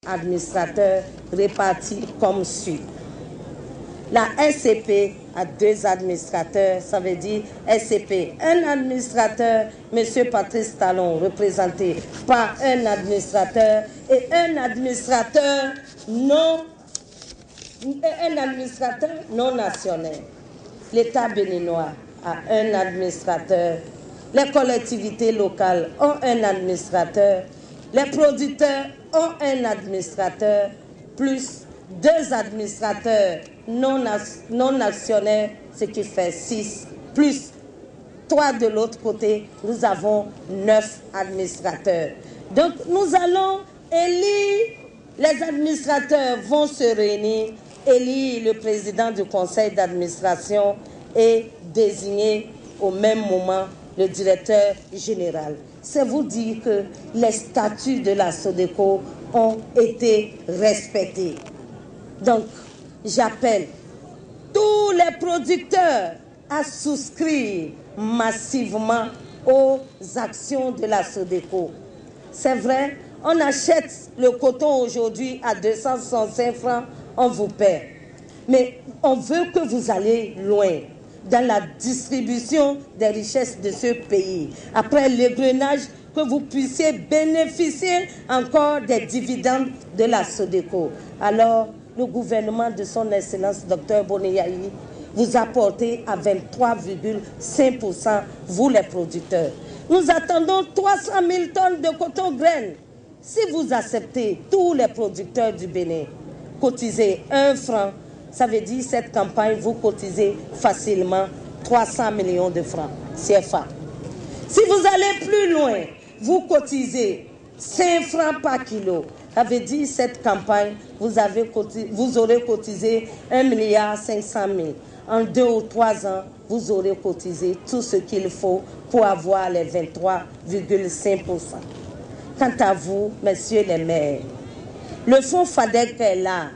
administrateurs répartis comme suit. La SCP a 2 administrateurs, ça veut dire SCP, un administrateur, M. Patrice Talon, représenté par un administrateur et un administrateur non national. L'État béninois a un administrateur, les collectivités locales ont un administrateur, les producteurs ont un administrateur, plus 2 administrateurs non actionnaires, ce qui fait 6, plus 3 de l'autre côté, nous avons 9 administrateurs. Donc nous allons élire, les administrateurs vont se réunir, élire le président du conseil d'administration et désigner au même moment le directeur général. C'est vous dire que les statuts de la SODECO ont été respectés. Donc, j'appelle tous les producteurs à souscrire massivement aux actions de la SODECO. C'est vrai, on achète le coton aujourd'hui à 265 francs, on vous perd. Mais on veut que vous allez loin dans la distribution des richesses de ce pays. Après l'égrenage, que vous puissiez bénéficier encore des dividendes de la SODECO. Alors, le gouvernement de son Excellence Dr Boni Yayi vous a porté à 23,5%, vous les producteurs. Nous attendons 300 000 tonnes de coton graines. Si vous acceptez, tous les producteurs du Bénin, cotisez 1 franc, ça veut dire cette campagne, vous cotisez facilement 300 millions de francs CFA. Si vous allez plus loin, vous cotisez 5 francs par kilo. Ça veut dire cette campagne, vous aurez cotisé 1,5 milliard. En 2 ou 3 ans, vous aurez cotisé tout ce qu'il faut pour avoir les 23,5%. Quant à vous, messieurs les maires, le fonds FADEC est là.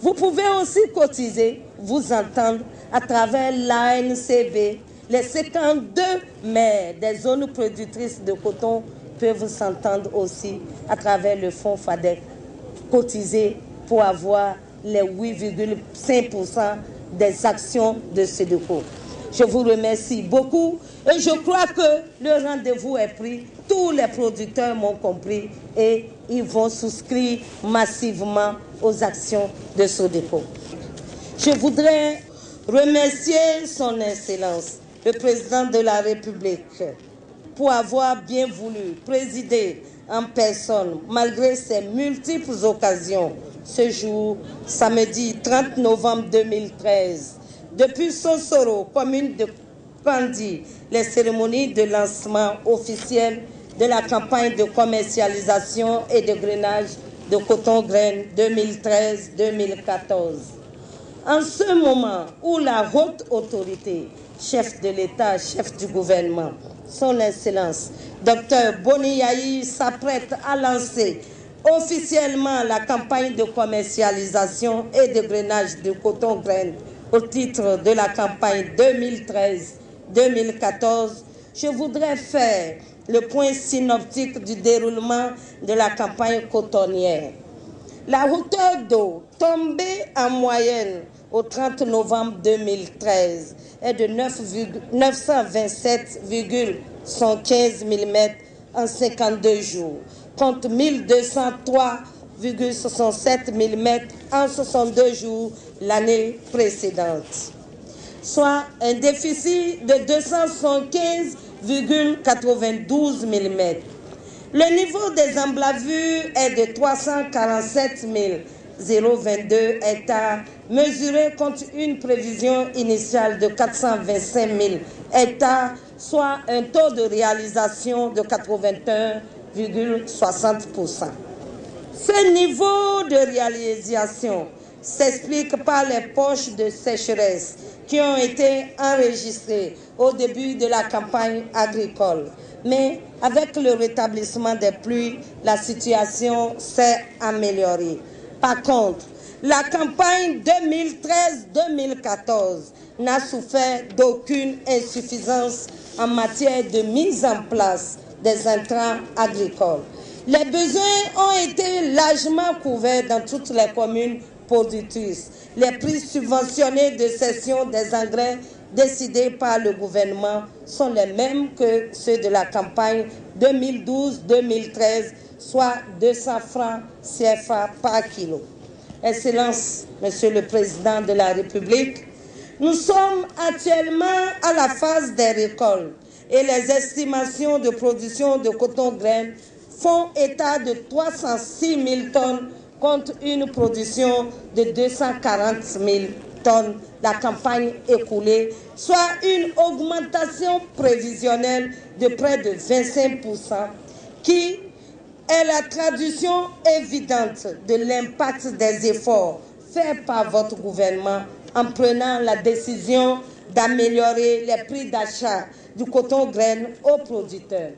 Vous pouvez aussi cotiser, vous entendre à travers l'ANCB. Les 52 maires des zones productrices de coton peuvent s'entendre aussi à travers le fonds FADEC, cotiser pour avoir les 8,5% des actions de SODECO. Je vous remercie beaucoup et je crois que le rendez-vous est pris. Tous les producteurs m'ont compris et ils vont souscrire massivement aux actions de SODECO. Je voudrais remercier son Excellence, le président de la République, pour avoir bien voulu présider en personne, malgré ses multiples occasions, ce jour, samedi 30 novembre 2013, depuis Sonsoro, commune de Pandi, les cérémonies de lancement officiel de la campagne de commercialisation et de grainage de coton graines 2013-2014. En ce moment où la haute autorité, chef de l'État, chef du gouvernement, son Excellence, Dr Boni Yayi s'apprête à lancer officiellement la campagne de commercialisation et de grainage de coton graines au titre de la campagne 2013-2014, je voudrais faire le point synoptique du déroulement de la campagne cotonnière. La hauteur d'eau tombée en moyenne au 30 novembre 2013 est de 927,115 mm en 52 jours, contre 1203,67 mm en 62 jours l'année précédente, soit un déficit de 275,92 mm. Le niveau des emblavures est de 347 022 hectares, mesuré contre une prévision initiale de 425 000 hectares, soit un taux de réalisation de 81,60%. Ce niveau de réalisation s'explique par les poches de sécheresse qui ont été enregistrées au début de la campagne agricole. Mais avec le rétablissement des pluies, la situation s'est améliorée. Par contre, la campagne 2013-2014 n'a souffert d'aucune insuffisance en matière de mise en place des intrants agricoles. Les besoins ont été largement couverts dans toutes les communes productrices. Les prix subventionnés de cession des engrais décidés par le gouvernement sont les mêmes que ceux de la campagne 2012-2013, soit 200 francs CFA par kilo. Excellences, Monsieur le Président de la République, nous sommes actuellement à la phase des récoltes et les estimations de production de coton-graine font état de 306 000 tonnes contre une production de 240 000 tonnes la campagne écoulée, soit une augmentation prévisionnelle de près de 25%, qui est la traduction évidente de l'impact des efforts faits par votre gouvernement en prenant la décision d'améliorer les prix d'achat du coton-graine aux producteurs.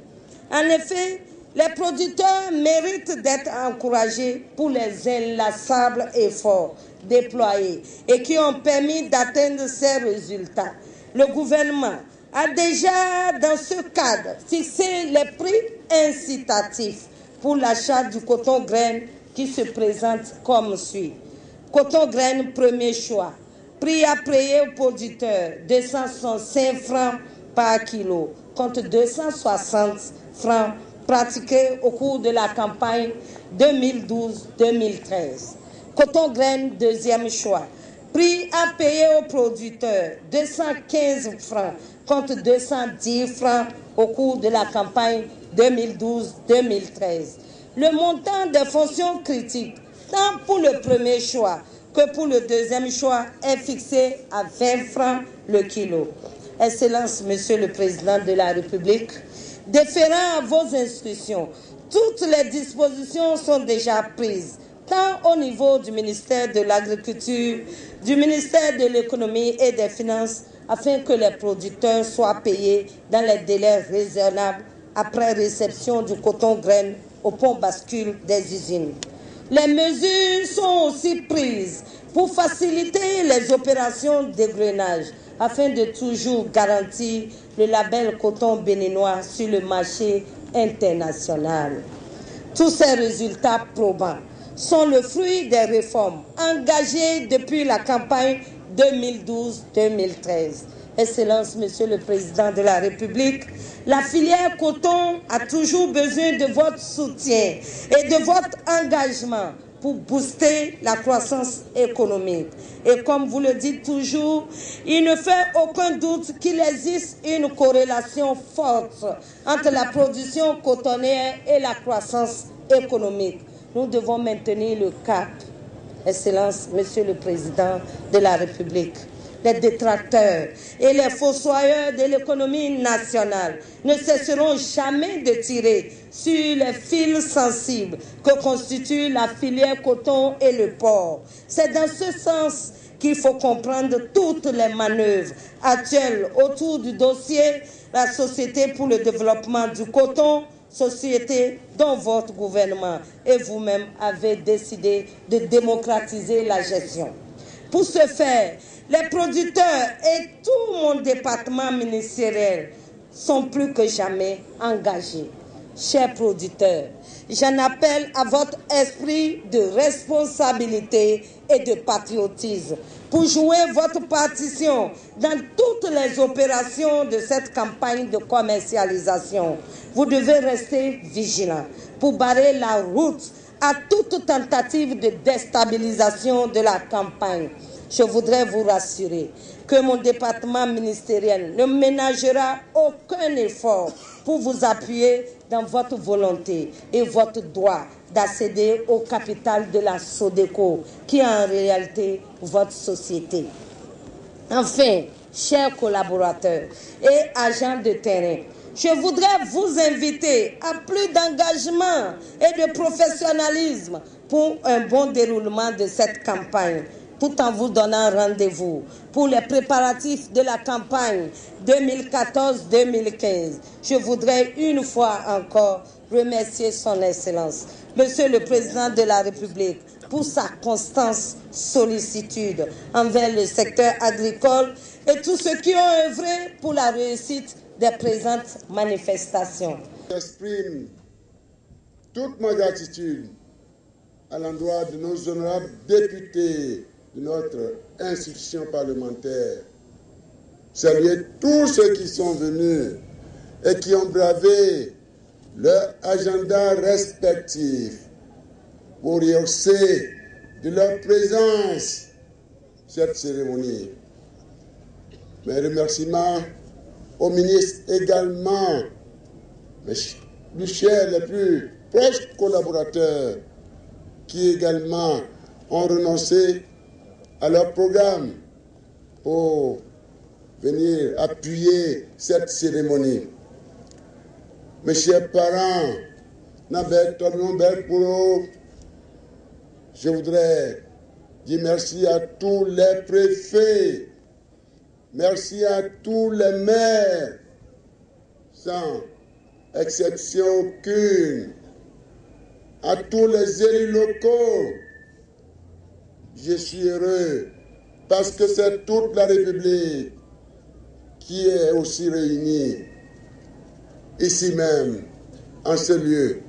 En effet, les producteurs méritent d'être encouragés pour les inlassables efforts déployés et qui ont permis d'atteindre ces résultats. Le gouvernement a déjà, dans ce cadre, fixé les prix incitatifs pour l'achat du coton-graine qui se présente comme suit. Coton-graine premier choix. Prix à payer aux producteurs, 265 francs par kilo, contre 260 francs pratiqués au cours de la campagne 2012-2013. Coton-graine deuxième choix. Prix à payer aux producteurs, 215 francs, contre 210 francs au cours de la campagne 2012-2013. Le montant des fonctions critiques, tant pour le premier choix que pour le deuxième choix, est fixé à 20 francs le kilo. Excellences, Monsieur le Président de la République, déférant à vos instructions, toutes les dispositions sont déjà prises, tant au niveau du ministère de l'Agriculture, du ministère de l'Économie et des Finances, afin que les producteurs soient payés dans les délais raisonnables après réception du coton-graine au pont bascule des usines. Les mesures sont aussi prises pour faciliter les opérations d'égrainage afin de toujours garantir le label coton béninois sur le marché international. Tous ces résultats probants sont le fruit des réformes engagées depuis la campagne 2012-2013. Excellences, Monsieur le Président de la République, la filière coton a toujours besoin de votre soutien et de votre engagement pour booster la croissance économique. Et comme vous le dites toujours, il ne fait aucun doute qu'il existe une corrélation forte entre la production cotonnière et la croissance économique. Nous devons maintenir le cap, Excellences, Monsieur le Président de la République. Les détracteurs et les fossoyeurs de l'économie nationale ne cesseront jamais de tirer sur les fils sensibles que constituent la filière coton et le porc. C'est dans ce sens qu'il faut comprendre toutes les manœuvres actuelles autour du dossier la Société pour le développement du coton, société dont votre gouvernement et vous-même avez décidé de démocratiser la gestion. Pour ce faire, les producteurs et tout mon département ministériel sont plus que jamais engagés. Chers producteurs, j'en appelle à votre esprit de responsabilité et de patriotisme pour jouer votre partition dans toutes les opérations de cette campagne de commercialisation. Vous devez rester vigilants pour barrer la route à toute tentative de déstabilisation de la campagne. Je voudrais vous rassurer que mon département ministériel ne ménagera aucun effort pour vous appuyer dans votre volonté et votre droit d'accéder au capital de la SODECO, qui est en réalité votre société. Enfin, chers collaborateurs et agents de terrain, je voudrais vous inviter à plus d'engagement et de professionnalisme pour un bon déroulement de cette campagne, tout en vous donnant rendez-vous pour les préparatifs de la campagne 2014-2015. Je voudrais une fois encore remercier son Excellence, Monsieur le Président de la République, pour sa constante sollicitude envers le secteur agricole et tous ceux qui ont œuvré pour la réussite des présentes manifestations. J'exprime toute ma gratitude à l'endroit de nos honorables députés de notre institution parlementaire. Saluer tous ceux qui sont venus et qui ont bravé leur agenda respectif pour rehausser de leur présence cette cérémonie. Mes remerciements aux ministres également, mes plus chers, les plus proches collaborateurs qui également ont renoncé à leur programme pour venir appuyer cette cérémonie. Mes chers parents, Nabet Tobinomber Pouro, je voudrais dire merci à tous les préfets, merci à tous les maires, sans exception aucune, à tous les élus locaux. Je suis heureux parce que c'est toute la République qui est aussi réunie ici même, en ce lieu.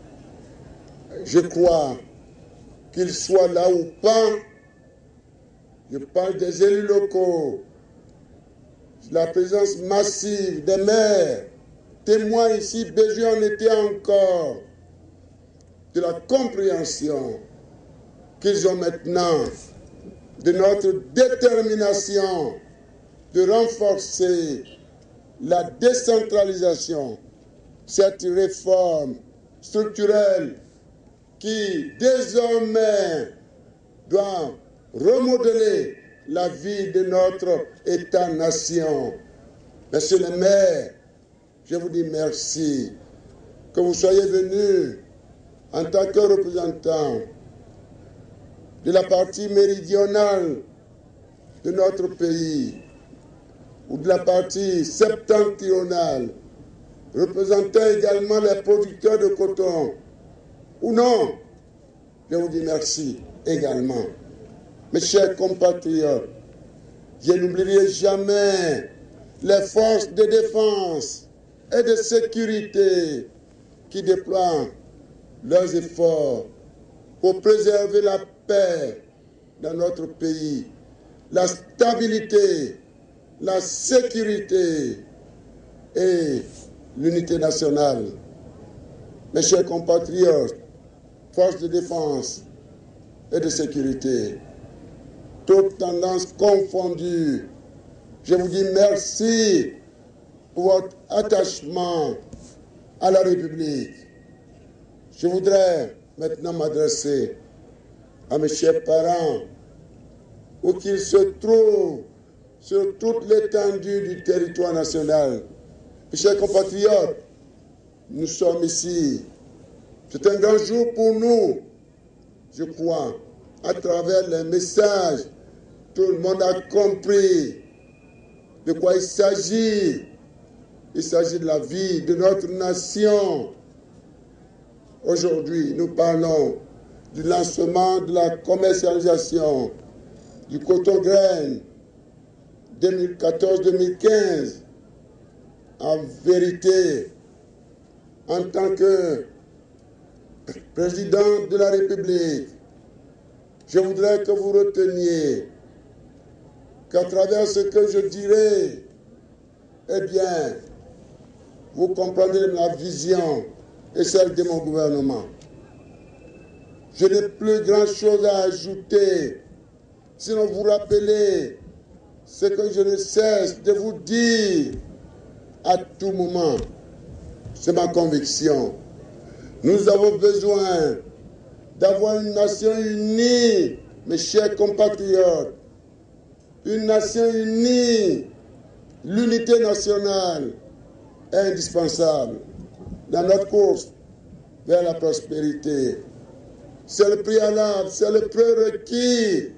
Je crois qu'ils soient là ou pas, je parle des élus locaux, la présence massive des maires, témoins ici, Béziers en était encore, de la compréhension qu'ils ont maintenant de notre détermination de renforcer la décentralisation, cette réforme structurelle qui désormais doit remodeler la vie de notre État-nation. Messieurs les maires, je vous dis merci que vous soyez venus en tant que représentants de la partie méridionale de notre pays ou de la partie septentrionale, représentant également les producteurs de coton, ou non, je vous dis merci également. Mes chers compatriotes, je n'oublierai jamais les forces de défense et de sécurité qui déploient leurs efforts pour préserver la paix dans notre pays, la stabilité, la sécurité et l'unité nationale. Mes chers compatriotes, forces de défense et de sécurité, toutes tendances confondues, je vous dis merci pour votre attachement à la République. Je voudrais maintenant m'adresser à mes chers parents, où qu'ils se trouvent sur toute l'étendue du territoire national. Mes chers compatriotes, nous sommes ici. C'est un grand jour pour nous, je crois. À travers les messages, tout le monde a compris de quoi il s'agit. Il s'agit de la vie de notre nation. Aujourd'hui, nous parlons du lancement de la commercialisation du coton-graine 2014-2015. En vérité, en tant que président de la République, je voudrais que vous reteniez qu'à travers ce que je dirai, eh bien, vous comprendrez ma vision et celle de mon gouvernement. Je n'ai plus grand-chose à ajouter, sinon vous rappeler ce que je ne cesse de vous dire à tout moment. C'est ma conviction. Nous avons besoin d'avoir une nation unie, mes chers compatriotes. Une nation unie, l'unité nationale est indispensable dans notre course vers la prospérité. C'est le préalable, c'est le prérequis.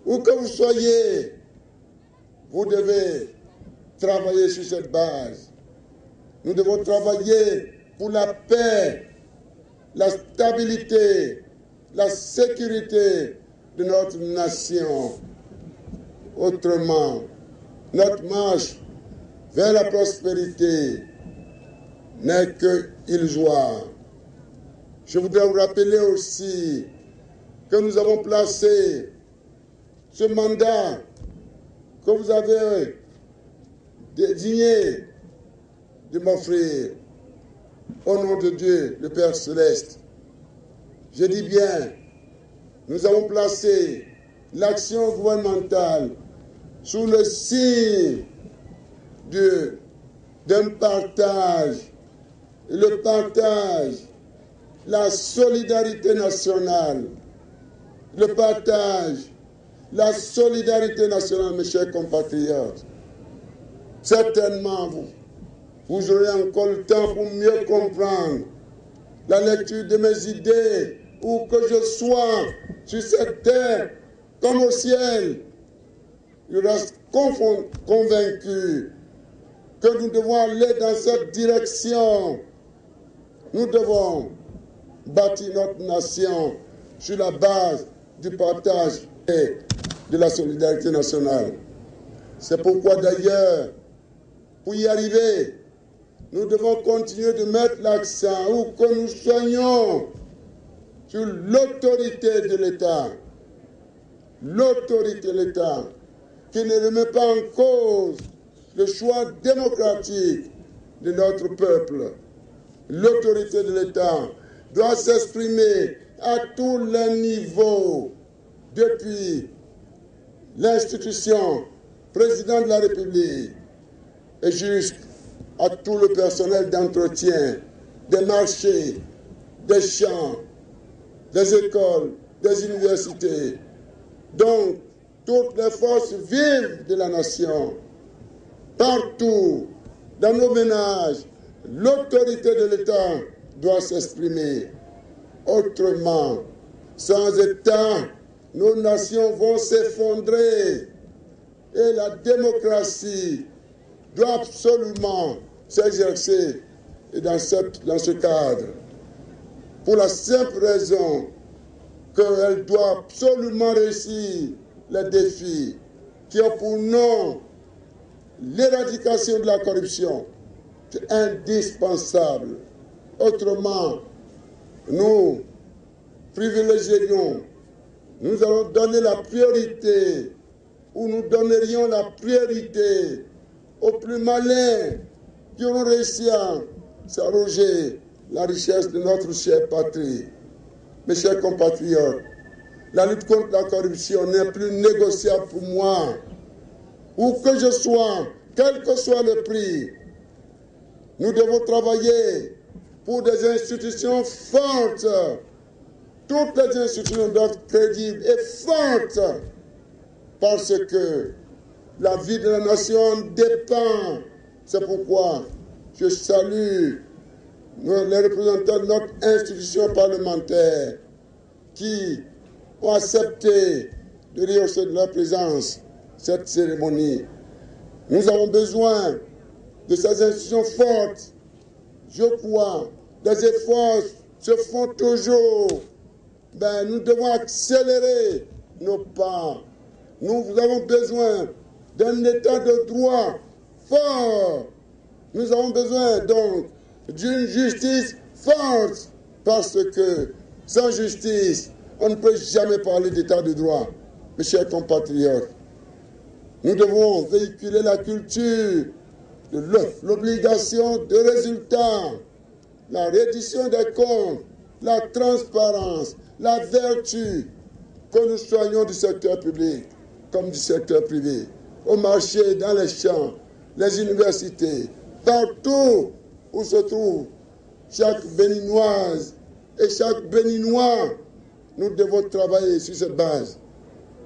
Où que vous soyez, vous devez travailler sur cette base. Nous devons travailler pour la paix, la stabilité, la sécurité de notre nation. Autrement, notre marche vers la prospérité n'est que illusoire. Je voudrais vous rappeler aussi que nous avons placé ce mandat que vous avez désigné de m'offrir au nom de Dieu, le Père Céleste. Je dis bien, nous avons placé l'action gouvernementale sous le signe d'un partage. Le partage, la solidarité nationale. Le partage, la solidarité nationale, mes chers compatriotes. Certainement, vous aurez encore le temps pour mieux comprendre la lecture de mes idées, où que je sois sur cette terre comme au ciel. Je reste convaincu que nous devons aller dans cette direction. Nous devons bâtir notre nation sur la base du partage et de la solidarité nationale. C'est pourquoi d'ailleurs, pour y arriver, nous devons continuer de mettre l'accent où que nous soyons sur l'autorité de l'État. L'autorité de l'État qui ne remet pas en cause le choix démocratique de notre peuple. L'autorité de l'État doit s'exprimer à tous les niveaux, depuis l'institution, président de la République, et jusqu'à tout le personnel d'entretien, des marchés, des champs, des écoles, des universités. Donc, toutes les forces vives de la nation, partout, dans nos ménages, l'autorité de l'État doit s'exprimer. Autrement, sans État, nos nations vont s'effondrer. Et la démocratie doit absolument s'exercer dans ce cadre. Pour la simple raison qu'elle doit absolument réussir les défis qui ont pour nom l'éradication de la corruption. C'est indispensable. Autrement, nous privilégierions, nous allons donner la priorité, ou nous donnerions la priorité aux plus malins qui auront réussi à s'arroger la richesse de notre chère patrie. Mes chers compatriotes, la lutte contre la corruption n'est plus négociable pour moi. Où que je sois, quel que soit le prix, nous devons travailler pour des institutions fortes. Toutes les institutions doivent être crédibles et fortes parce que la vie de la nation dépend. C'est pourquoi je salue les représentants de notre institution parlementaire qui ont accepté de rehausser de leur présence cette cérémonie. Nous avons besoin de ces institutions fortes. Je crois, des efforts se font toujours. Nous devons accélérer nos pas. Nous avons besoin d'un état de droit fort. Nous avons besoin donc d'une justice forte, parce que sans justice, on ne peut jamais parler d'état de droit. Mes chers compatriotes, nous devons véhiculer la culture de l'obligation de résultat, la reddition des comptes, la transparence, la vertu, que nous soyons du secteur public comme du secteur privé, au marché, dans les champs, les universités, partout où se trouve chaque Béninoise et chaque Béninois. Nous devons travailler sur cette base.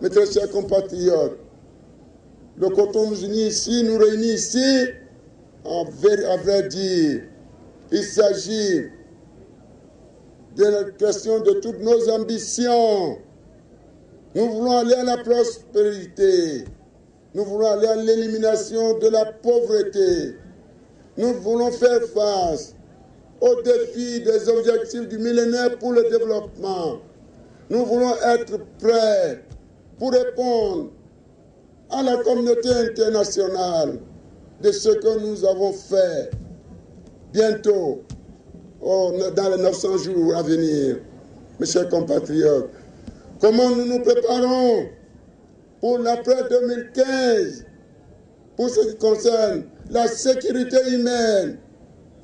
Mes très chers compatriotes, le coton nous unit ici, nous réunit ici, à vrai dire, il s'agit de la question de toutes nos ambitions. Nous voulons aller à la prospérité. Nous voulons aller à l'élimination de la pauvreté. Nous voulons faire face aux défis des objectifs du millénaire pour le développement. Nous voulons être prêts pour répondre à la communauté internationale de ce que nous avons fait. Bientôt, dans les 900 jours à venir. Mes chers compatriotes, comment nous nous préparons pour l'après 2015, pour ce qui concerne la sécurité humaine,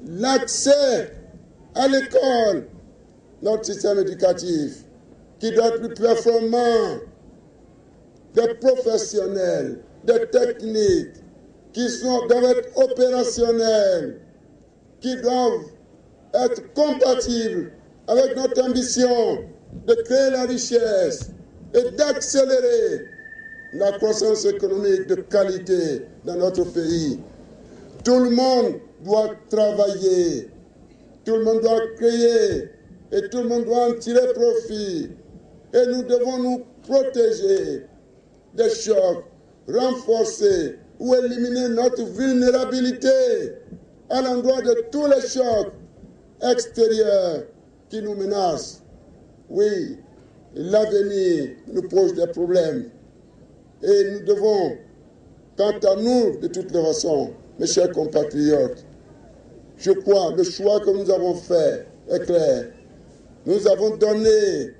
l'accès à l'école, notre système éducatif, qui doit être plus performant, des professionnels, des techniques, qui doivent être opérationnels, qui doivent être compatibles avec notre ambition de créer la richesse et d'accélérer la croissance économique de qualité dans notre pays. Tout le monde doit travailler, tout le monde doit créer et tout le monde doit en tirer profit. Et nous devons nous protéger des chocs, renforcer ou éliminer notre vulnérabilité à l'endroit de tous les chocs extérieurs qui nous menacent. Oui, l'avenir nous pose des problèmes. Et nous devons, quant à nous, de toutes les façons, mes chers compatriotes, je crois que le choix que nous avons fait est clair. Nous avons donné